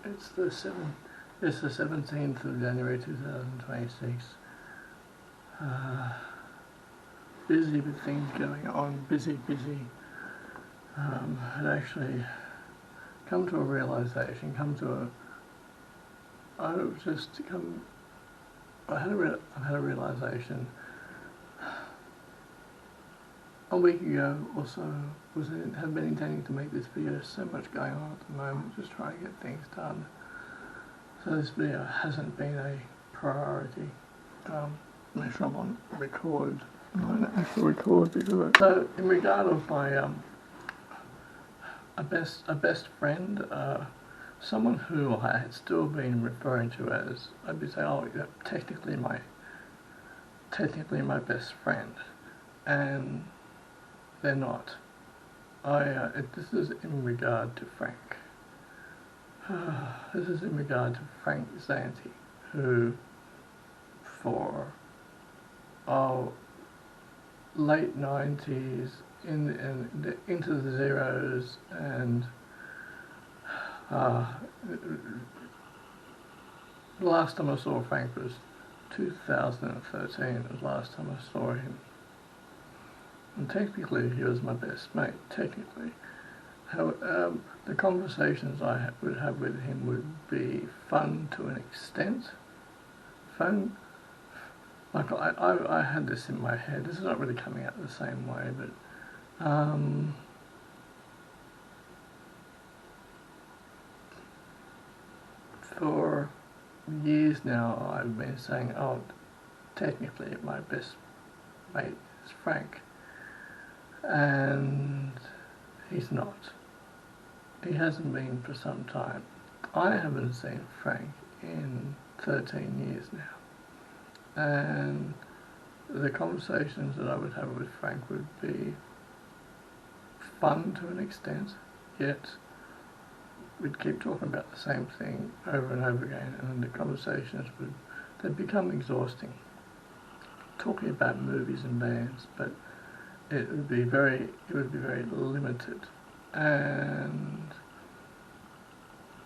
It's the 17th of January 2026. Busy with things going on. Busy. Had actually come to a realization. I've had a realization a week ago or so. Had been intending to make this video. So much going on at the moment, just trying to get things done. So this video hasn't been a priority. Make sure I'm on record. Actual record because so in regard of my a best friend, someone who I had still been referring to as, I'd be saying, oh, yeah, technically my best friend, and they're not. This is in regard to Frank. This is in regard to Frank Zanti, who for late 90s into the zeros, and the last time I saw Frank was 2013. It was the last time I saw him, and technically he was my best mate. Technically, how the conversations I would have with him would be fun to an extent. Fun. Like I had this in my head. This is not really coming out the same way, but for years now I've been saying, oh, technically my best mate is Frank, and he's not. He hasn't been for some time. I haven't seen Frank in 13 years now. And the conversations that I would have with Frank would be fun to an extent, yet we'd keep talking about the same thing over and over again, and the conversations they'd become exhausting. Talking about movies and bands, but it would be very limited. And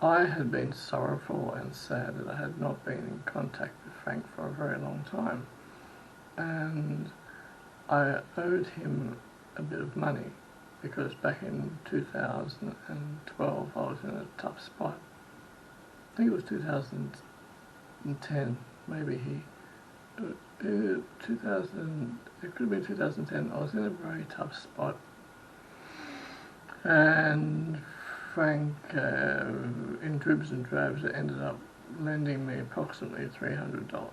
I had been sorrowful and sad that I had not been in contact with Frank for a very long time, and I owed him a bit of money because back in 2012 I was in a tough spot. I think it was 2010, maybe it could have been 2010. I was in a very tough spot, and Frank, in dribs and drabs, ended up lending me approximately $300,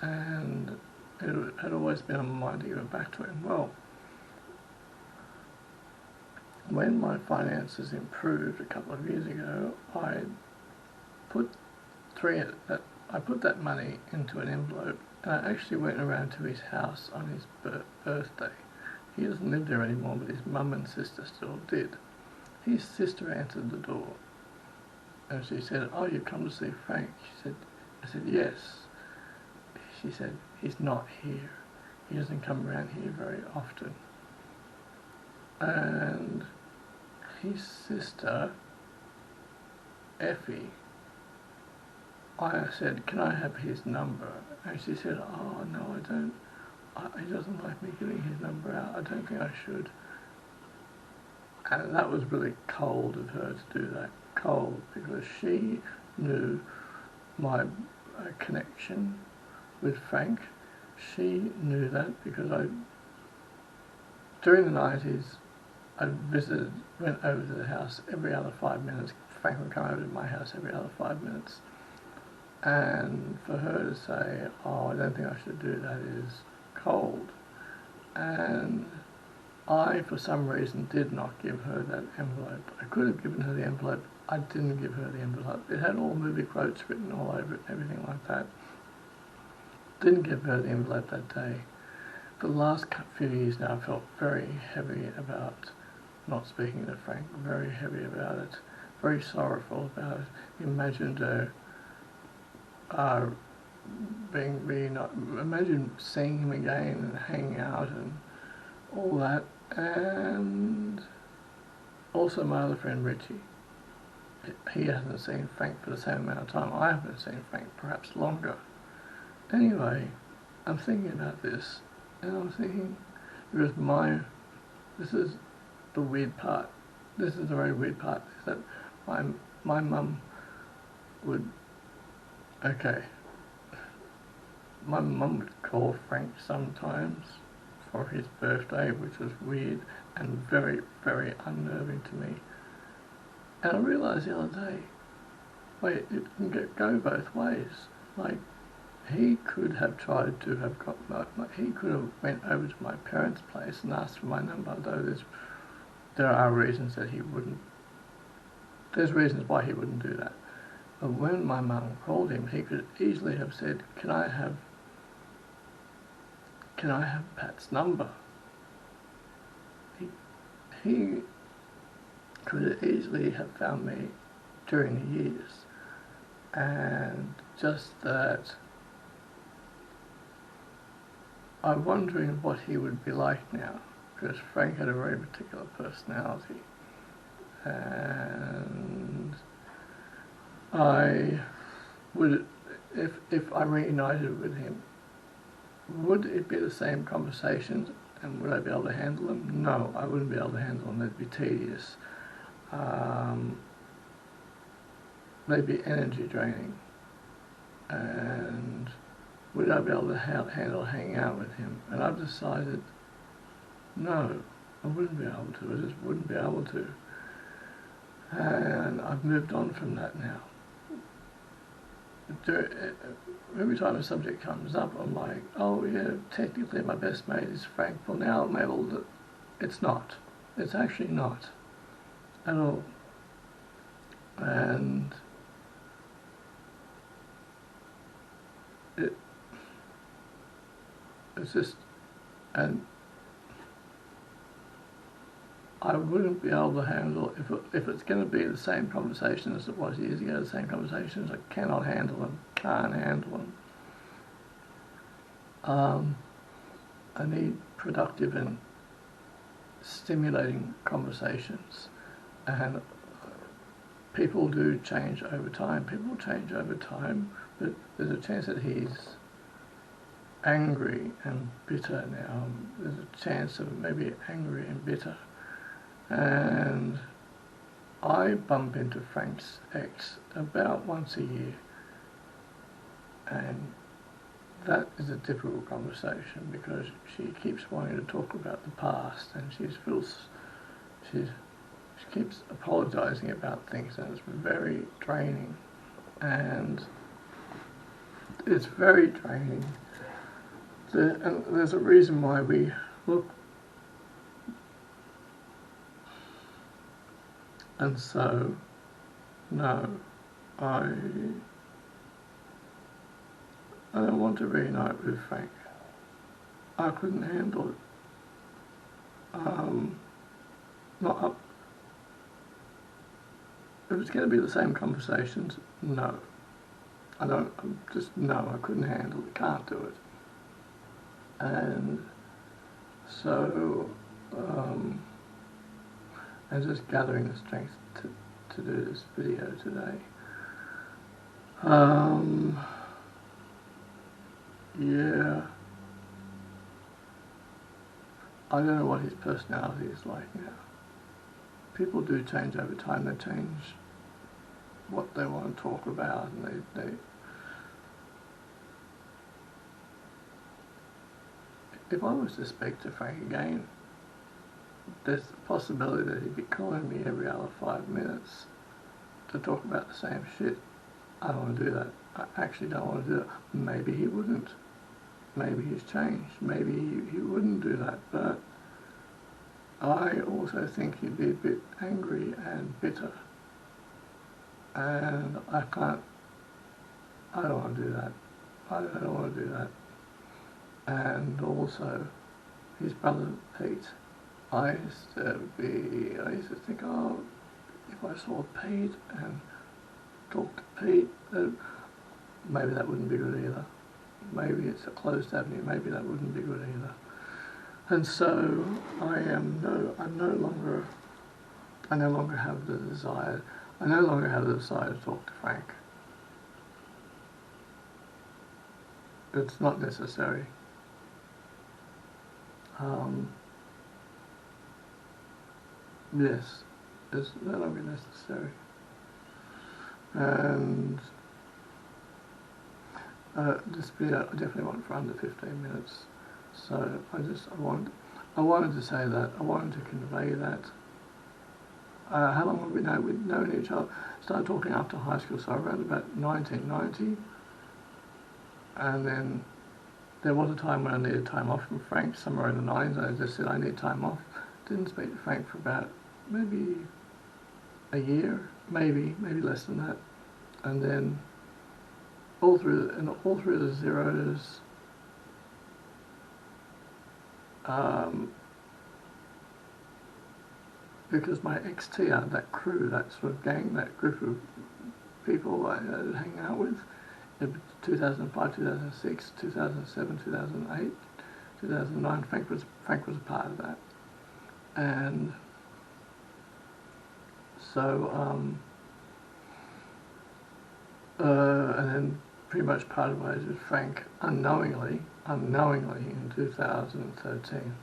and it had always been on my mind to give it back to him. Well, when my finances improved a couple of years ago, I put that money into an envelope, and I actually went around to his house on his birthday. He doesn't live there anymore, but his mum and sister still did. His sister answered the door, and she said, "Oh, you've come to see Frank?" I said, "Yes." She said, "He's not here. He doesn't come around here very often." And his sister, Effie, I said, "Can I have his number?" And she said, "Oh, no, I don't. He doesn't like me giving his number out. I don't think I should." And that was really cold of her to do that. Cold, because she knew my connection with Frank. She knew that because during the 90s, I went over to the house every other 5 minutes. Frank would come over to my house every other 5 minutes. And for her to say, "Oh, I don't think I should do that," is cold. And I, for some reason, did not give her that envelope. I could have given her the envelope. I didn't give her the envelope. It had all movie quotes written all over it and everything like that. Didn't give her the envelope that day. For the last few years now, I felt very heavy about not speaking to Frank. Very heavy about it. Very sorrowful about it. Imagined her imagine seeing him again and hanging out and all that. And also my other friend Richie, he hasn't seen Frank for the same amount of time. I haven't seen Frank, perhaps longer. Anyway, I'm thinking about this, and I'm thinking, this is the weird part. This is the very weird part, is that my mum would, my mum would call Frank sometimes for his birthday, which was weird and very, very unnerving to me. And I realised the other day, wait, it can go both ways. Like, he could have tried to have he could have went over to my parents' place and asked for my number, though there are reasons that he wouldn't. There's reasons why he wouldn't do that. But when my mum called him, he could easily have said, Can I have Pat's number? He could easily have found me during the years, and just that I'm wondering what he would be like now, because Frank had a very particular personality, and I would, if I reunited with him, would it be the same conversations, and would I be able to handle them? No, I wouldn't be able to handle them. They'd be tedious. They'd be energy draining. And would I be able to handle hanging out with him? And I've decided, no, I wouldn't be able to. I just wouldn't be able to. And I've moved on from that now. Every time a subject comes up, I'm like, oh yeah, technically my best mate is Frank. Well, now I'm able to, it's not. It's actually not at all. And it's just, and I wouldn't be able to handle, if it's going to be the same conversation as it was years ago, the same conversations, I cannot handle them, can't handle them. I need productive and stimulating conversations, and people do change over time. People change over time, but there's a chance that he's angry and bitter now. There's a chance of maybe angry and bitter. And I bump into Frank's ex about once a year, and that is a difficult conversation because she keeps wanting to talk about the past, and she keeps apologising about things, and it's very draining. And it's very draining. And there's a reason why we look. And so, no, I don't want to reunite with Frank. I couldn't handle it. Not up. If it's going to be the same conversations, no. I couldn't handle it, can't do it. And so, I'm just gathering the strength to do this video today. Yeah. I don't know what his personality is like now. People do change over time. They change what they want to talk about, and they if I was to speak to Frank again, there's the possibility that he'd be calling me every other 5 minutes to talk about the same shit. I don't want to do that. I actually don't want to do it. Maybe he wouldn't. Maybe he's changed. Maybe he wouldn't do that. But I also think he'd be a bit angry and bitter. And I don't want to do that. I don't want to do that. And also, his brother Pete. I used to think, oh, if I saw Pete and talked to Pete, maybe that wouldn't be good either. Maybe it's a closed avenue, maybe that wouldn't be good either. And so I no longer have the desire. I no longer have the desire to talk to Frank. It's not necessary. Yes, it's no longer necessary. And this video I definitely want for under 15 minutes. So I wanted to say that. I wanted to convey that. How long have we known? We've known each other. Started talking after high school, so around about 1990. And then there was a time when I needed time off from Frank, somewhere in the 90s. I just said I need time off. Didn't speak to Frank for about maybe a year, maybe less than that. And then all through the zeros, because my ex-TR, that crew, that sort of gang, that group of people I hang out with, in 2005, 2006, 2007, 2008, 2009, Frank was a part of that. And so, and then pretty much parted ways with Frank unknowingly in 2013.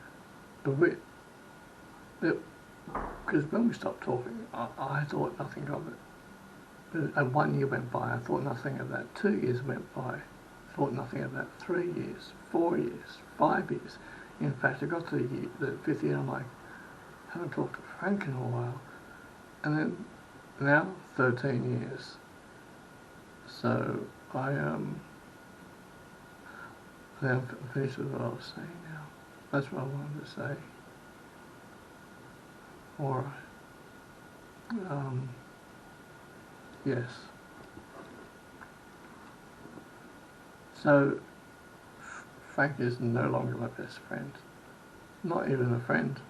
Because when we stopped talking, I thought nothing of it. But 1 year went by, I thought nothing of that. 2 years went by, thought nothing of that. 3 years, 4 years, 5 years. In fact, I got to the 5th year, I'm like, I haven't talked to Frank in a while. And then now 13 years. So I'm finished with what I was saying now. That's what I wanted to say. Alright. Yes. So Frank is no longer my best friend. Not even a friend.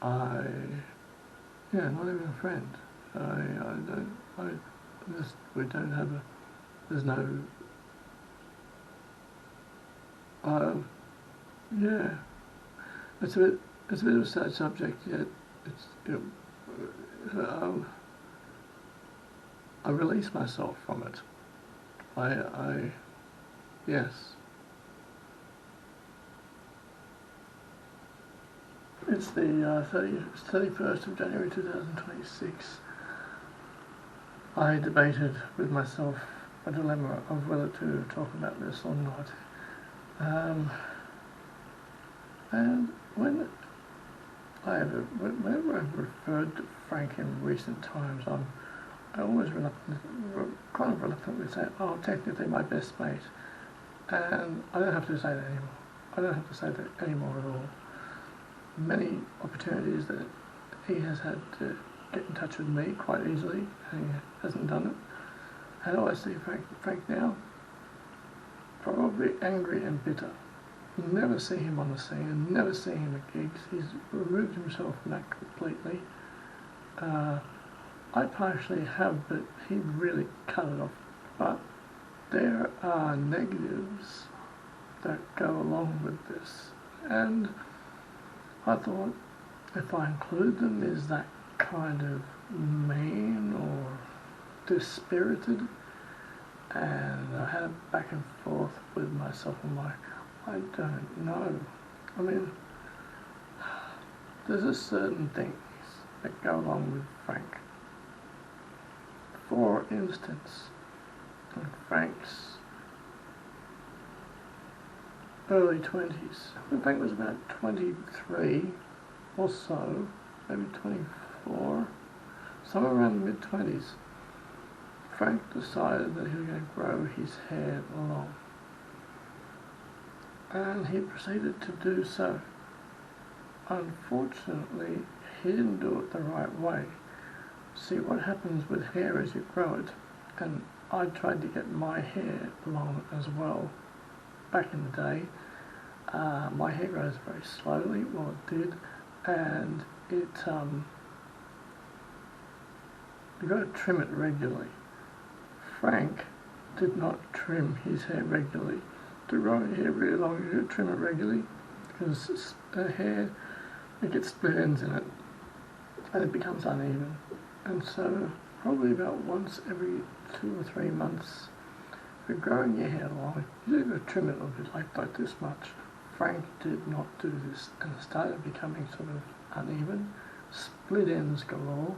Not even a friend. We don't have there's no, yeah. It's a bit of a sad subject, yet I release myself from it. Yes. It's the 31st of January 2026. I debated with myself a dilemma of whether to talk about this or not. And whenever I've referred to Frank in recent times, I always kind of reluctantly say, oh, technically my best mate. And I don't have to say that anymore. I don't have to say that anymore at all. Many opportunities that he has had to get in touch with me quite easily, and he hasn't done it. How do I see Frank now? Probably angry and bitter. Never see him on the scene, never see him at gigs. He's removed himself from that completely. I partially have, but he really cut it off. But there are negatives that go along with this. And I thought, if I include them, is that kind of mean or dispirited? And I had a back and forth with myself. I'm like, I don't know. I mean, there's just certain things that go along with Frank. For instance, in Frank's early 20s, when Frank was about 23 or so, maybe 24, somewhere around the mid-20s, Frank decided that he was going to grow his hair long. And he proceeded to do so. Unfortunately, he didn't do it the right way. See, what happens with hair as you grow it, and I tried to get my hair long as well back in the day. My hair grows very slowly, well it did, and you've got to trim it regularly. Frank did not trim his hair regularly. To grow your hair really long, you got to trim it regularly, because hair, it gets split ends in it, and it becomes uneven. And so probably about once every 2 or 3 months, if you're growing your hair long, you do trim it a little bit, like this much. Frank did not do this, and it started becoming sort of uneven, split ends galore,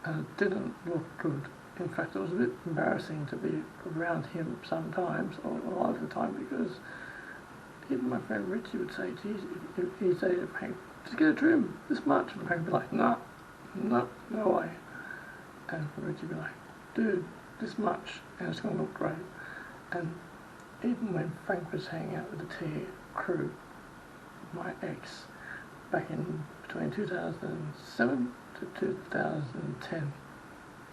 and it didn't look good. In fact, it was a bit embarrassing to be around him sometimes, or a lot of the time, because even my friend Richie would say, geez, he'd say to Frank, just get a trim, this much. And Frank would be like, no way. And Richie would be like, dude, this much, and it's going to look great. And even when Frank was hanging out with the T crew, my ex, back in between 2007 to 2010,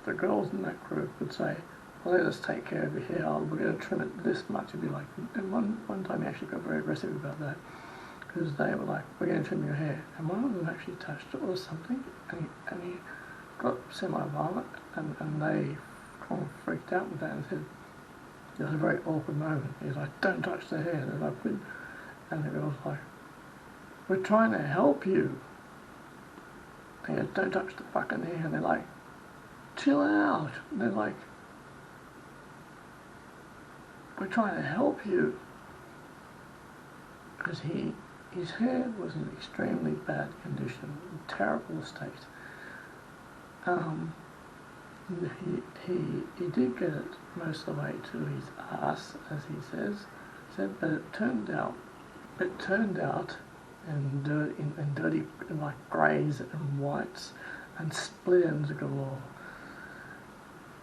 the girls in that group would say, well, let us take care of your hair, we're going to trim it this much. It'd be like, and one time he actually got very aggressive about that, because they were like, we're going to trim your hair. And one of them actually touched it or something, and he got semi-violent, and they kind of freaked out with that and said, it was a very awkward moment. He was like, don't touch the hair. And the girl was like, we're trying to help you. And he goes, don't touch the fucking hair. And they're like, chill out. And they're like, we're trying to help you. Because his hair was in extremely bad condition, terrible state. He did get it most of the way to his ass, as he said, but it turned out in dirty, like greys and whites and split ends galore.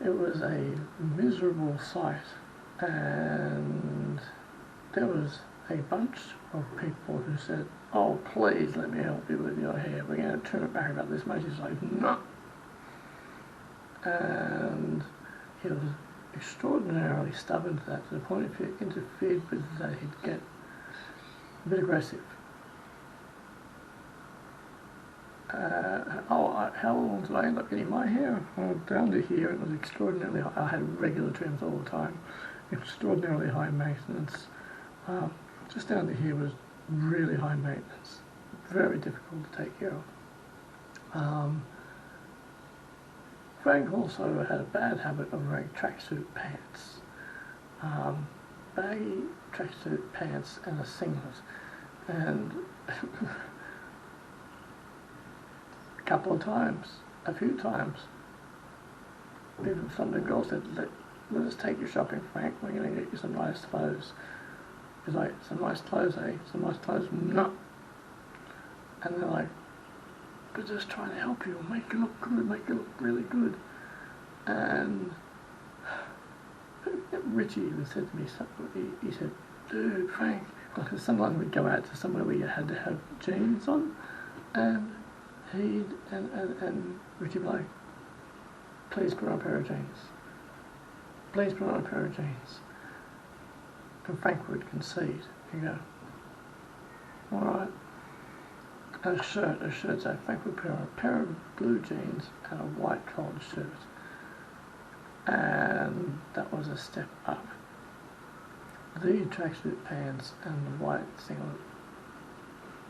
It was a miserable sight, and there was a bunch of people who said, oh, please let me help you with your hair, we're going to trim it back about this much. He's like, no. And he was extraordinarily stubborn to that, to the point if you interfered with that, he'd get a bit aggressive. How long did I end up getting my hair? Down to here, it was extraordinarily high. I had regular trims all the time, extraordinarily high maintenance. Just down to here was really high maintenance, very difficult to take care of. Frank also had a bad habit of wearing tracksuit pants, baggy tracksuit pants and a singlet, and a few times, even some of the girls said, let us take you shopping, Frank, we're going to get you some nice clothes. He's like, some nice clothes, eh? Some nice clothes? No. And they're like, we're just trying to help you, make it look good, make it look really good. And Richie said to me, he said, dude, Frank, because sometimes we'd go out to somewhere where you had to have jeans on, and and Richie would be like, please put on a pair of jeans. Please put on a pair of jeans. And Frank would concede. He'd go, all right. A shirt, so Frank would put on a pair of blue jeans and a white collared shirt. And that was a step up. The tracksuit pants and the white singlet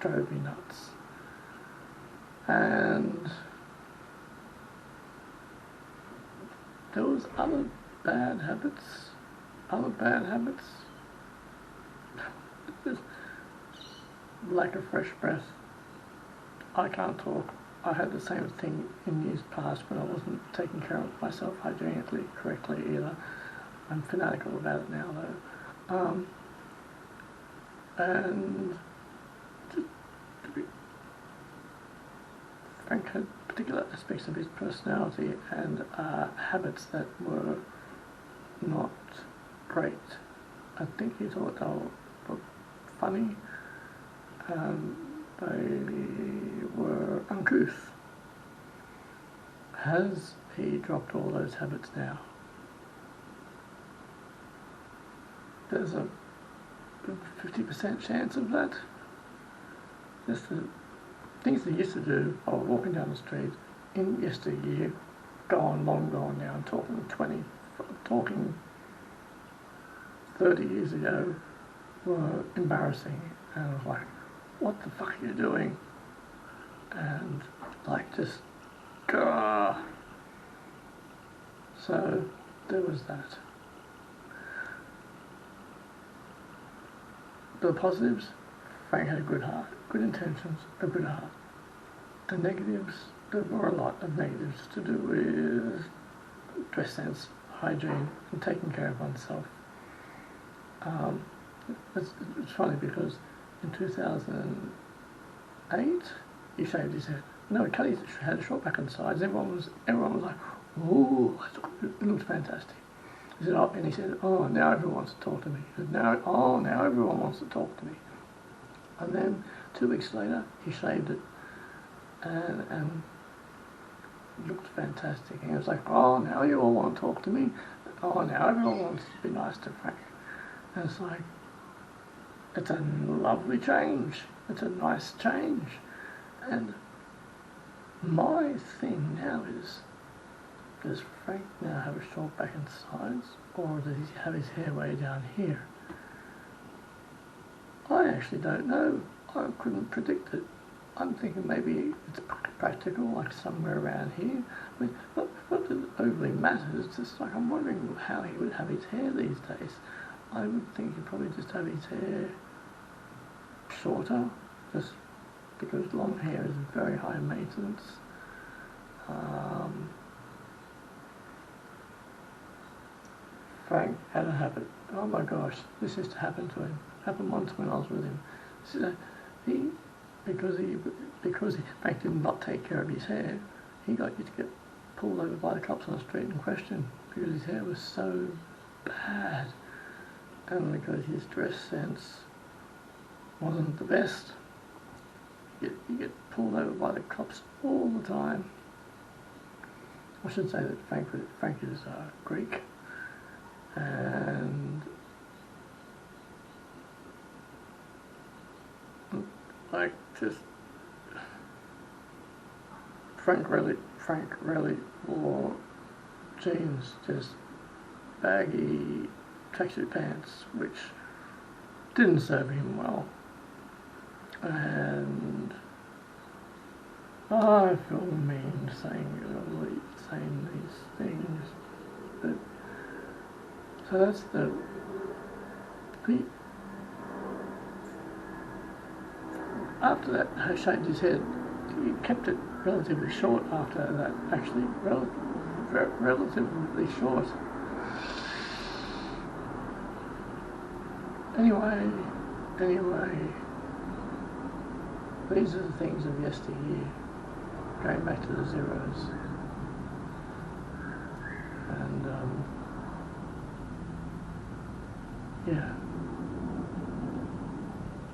drove me nuts. And there was other bad habits. Lack of fresh breath. I can't talk. I had the same thing in years past when I wasn't taking care of myself hygienically correctly either. I'm fanatical about it now though. And Frank had particular aspects of his personality and habits that were not great. I think he thought they were funny. They were uncouth. Has he dropped all those habits now? There's a 50% chance of that. Just the things they used to do, I was walking down the street in yesteryear, long gone now, I'm talking 30 years ago, were embarrassing. And I was like, what the fuck are you doing? And like just Gah. So there was that. The positives, Frank had a good heart, good intentions, a good heart. The negatives, there were a lot of negatives to do with dress sense, hygiene, and taking care of oneself. It's funny because in 2008, he shaved his head. No, Kelly had a short back on the sides. Everyone was like, "Ooh, it looks fantastic." He said, and he said, "Oh, now everyone wants to talk to me." He said, now everyone wants to talk to me. And then 2 weeks later, he shaved it, and looked fantastic. And he was like, "Oh, now you all want to talk to me. Oh, now everyone wants to be nice to Frank." And it's like, it's a lovely change. It's a nice change. And my thing now is, does Frank now have a short back and sides, or does he have his hair way down here? I actually don't know. I couldn't predict it. I'm thinking maybe it's practical, like somewhere around here. I mean, not that it overly matters, it's just like I'm wondering how he would have his hair these days. I would think he'd probably just have his hair shorter, just because long hair is very high maintenance. Frank had a habit. Oh my gosh, this used to happen to him. Happened once when I was with him. Because Frank did not take care of his hair, he got you to get pulled over by the cops on the street and questioned because his hair was so bad, and because his dress sense wasn't the best. You get pulled over by the cops all the time. I should say that Frank is Greek, and like just Frank really wore jeans, just baggy tracksuit pants, which didn't serve him well. And I feel mean saying these things, but so that's the after that he shaved his head. He kept it relatively short after that, actually relatively short. Anyway, these are the things of yesteryear, going back to the zeros. And yeah.